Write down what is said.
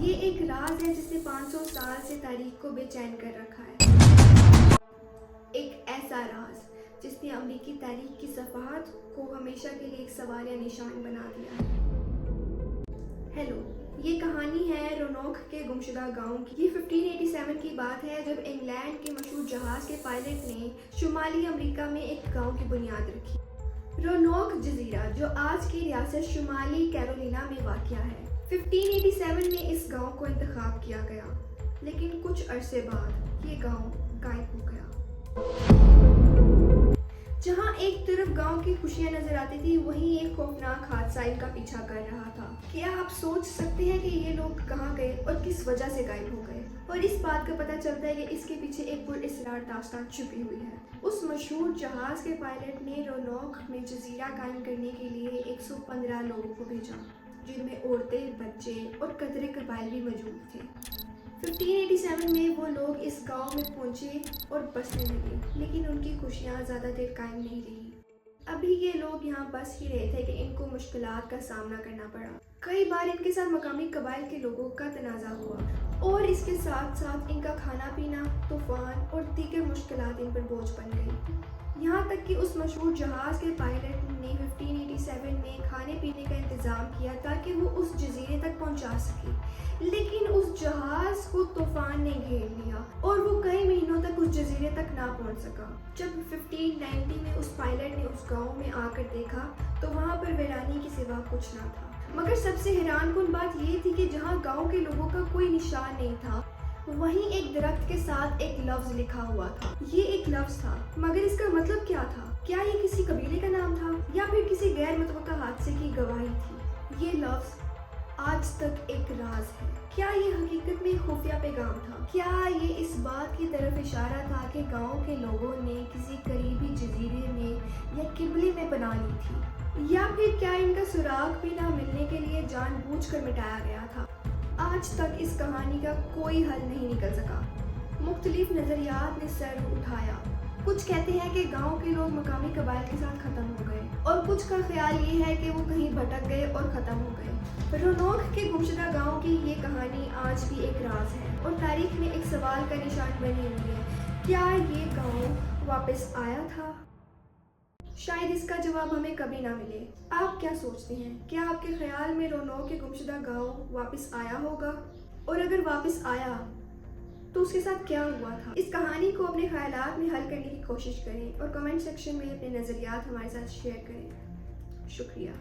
یہ ایک راز ہے جس نے 500 سال سے تاریخ کو بے چین کر رکھا ہے، ایک ایسا راز جس نے امریکی تاریخ کی صفحات کو ہمیشہ کے لیے ایک سوال یا نشان بنا دیا ہے۔ ہیلو، یہ کہانی ہے رونوک کے گمشدہ گاؤں کی۔ یہ 1587 کی بات ہے جب انگلینڈ کے مشہور جہاز کے پائلٹ نے شمالی امریکہ میں ایک گاؤں کی بنیاد رکھی، رونوک جزیرہ، جو آج کی ریاست شمالی کیرولینا میں واقع ہے۔ 1587 میں اس گاؤں کو انتخاب کیا گیا، لیکن کچھ عرصے بعد یہ گاؤں غائب ہو گیا۔ جہاں ایک طرف گاؤں کی خوشیاں نظر آتی تھی، وہیں ایک خوفناک حادثہ ان کا پیچھا کر رہا تھا۔ کیا آپ سوچ سکتے ہیں کہ یہ لوگ کہاں گئے اور کس وجہ سے غائب ہو گئے؟ اور اس بات کا پتہ چلتا ہے کہ اس کے پیچھے ایک پراسرار داستان چھپی ہوئی ہے۔ اس مشہور جہاز کے پائلٹ نے رونوک میں جزیرہ قائم کرنے کے لیے 115 لوگوں کو بھیجا، جن میں عورتیں، بچے اور قطرے قبائل بھی موجود تھے۔ 1587 میں وہ لوگ اس گاؤں میں پہنچے اور بسنے لگے، لیکن ان کی خوشیاں زیادہ دیر قائم نہیں رہی۔ ابھی یہ لوگ یہاں بس ہی رہے تھے کہ ان کو مشکلات کا سامنا کرنا پڑا۔ کئی بار ان کے ساتھ مقامی قبائل کے لوگوں کا تنازع ہوا، اور اس کے ساتھ ساتھ ان کا کھانا پینا، طوفان اور دیگر مشکلات ان پر بوجھ بن گئی۔ یہاں تک کہ اس مشہور جہاز کے پائلٹ نے 1587 میں کھانے پینے کا انتظام کیا تاکہ وہ اس جزیرے تک پہنچا سکے، لیکن اس جہاز کو طوفان نے گھیر لیا اور وہ کئی مہینوں تک اس جزیرے تک نہ پہنچ سکا۔ جب 1590 میں اس پائلٹ نے اس گاؤں میں آ کر دیکھا تو وہاں پر ویرانی کے سوا کچھ نہ تھا، مگر سب سے حیران کن بات یہ تھی کہ جہاں گاؤں کے لوگوں کا کوئی نشان نہیں تھا، وہیں ایک درخت کے ساتھ ایک لفظ لکھا ہوا تھا۔ یہ ایک لفظ تھا، مگر اس کا مطلب کیا تھا؟ کیا یہ کسی قبیلے کا نام تھا یا پھر کسی غیر متوقع حادثے کی گواہی تھی؟ یہ لفظ آج تک ایک راز ہے۔ کیا یہ حقیقت میں خفیہ پیغام تھا؟ کیا یہ اس بات کی طرف اشارہ تھا کہ گاؤں کے لوگوں نے کسی قریبی جزیرے میں یا قبلے میں پناہ لی تھی، یا پھر کیا ان کا سراغ بھی نہ ملنے کے لیے جان بوجھ کر مٹایا گیا تھا؟ آج تک اس کہانی کا کوئی حل نہیں نکل سکا۔ مختلف نظریات نے سر اٹھایا۔ کچھ کہتے ہیں کہ گاؤں کے لوگ مقامی قبائل کے ساتھ ختم ہو گئے، اور کچھ کا خیال یہ ہے کہ وہ کہیں بھٹک گئے اور ختم ہو گئے۔ رونوک کے گمشدہ گاؤں کی یہ کہانی آج بھی ایک راز ہے اور تاریخ میں ایک سوال کا نشان بنی ہوئی ہے۔ کیا یہ گاؤں واپس آیا تھا؟ شاید اس کا جواب ہمیں کبھی نہ ملے۔ آپ کیا سوچتے ہیں؟ کیا آپ کے خیال میں رونوک کے گمشدہ گاؤں واپس آیا ہوگا؟ اور اگر واپس آیا تو اس کے ساتھ کیا ہوا تھا؟ اس کہانی کو اپنے خیالات میں حل کرنے کی کوشش کریں اور کمنٹ سیکشن میں اپنے نظریات ہمارے ساتھ شیئر کریں۔ شکریہ۔